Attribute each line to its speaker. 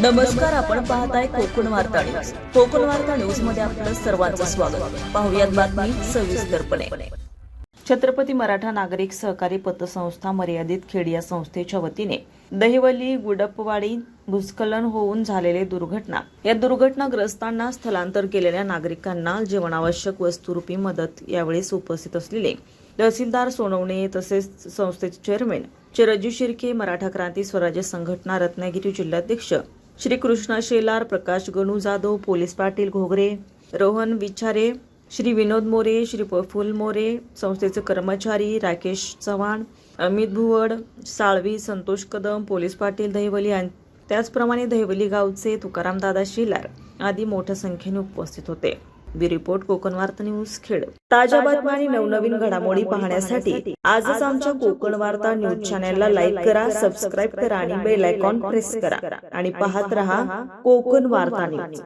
Speaker 1: नमस्कार, आपण पाहताय कोकण वार्ता न्यूज. कोकण वार्ता न्यूज मध्ये आपलं सर्वांचं स्वागत. पाहुयात बातमी सविस्तरपणे. छत्रपती मराठा नागरिक सहकारी पतसंस्था मर्यादित खेड या संस्थेच्या वतीने दहिवली गुडपवाडी भूस्खलन होऊन झालेले दुर्घटना या दुर्घटनाग्रस्तांना स्थलांतर केलेल्या नागरिकांना जीवनावश्यक वस्तुरूपी मदत यावेळी उपस्थित असलेले तहसीलदार सोनवणे तसेच संस्थेचे चेअरमॅन चिरंजीव शिर्के, मराठा क्रांती स्वराज्य संघटना रत्नागिरी जिल्हाध्यक्ष श्री कृष्णा शेलार, प्रकाश गणू जाधव, पोलीस पाटील घोगरे, रोहन विचारे, श्री विनोद मोरे, श्री प्रफुल्ल मोरे, संस्थेचे कर्मचारी राकेश चव्हाण, अमित भुवड, साळवी, संतोष कदम, पोलीस पाटील दहिवली आणि त्याचप्रमाणे दहिवली गावचे तुकाराम दादा शेलार आदी मोठ्या संख्येने उपस्थित होते. रिपोर्ट कोकण वार्ता न्यूज खेड. ताज्या बातम्या आणि नवनवीन घडामोडी पाहण्यासाठी आजच आमच्या कोकण वार्ता न्यूज चॅनलला लाईक करा, सबस्क्राईब करा आणि बेल आयकॉन प्रेस करा आणि पाहत रहा कोकण वार्ता न्यूज.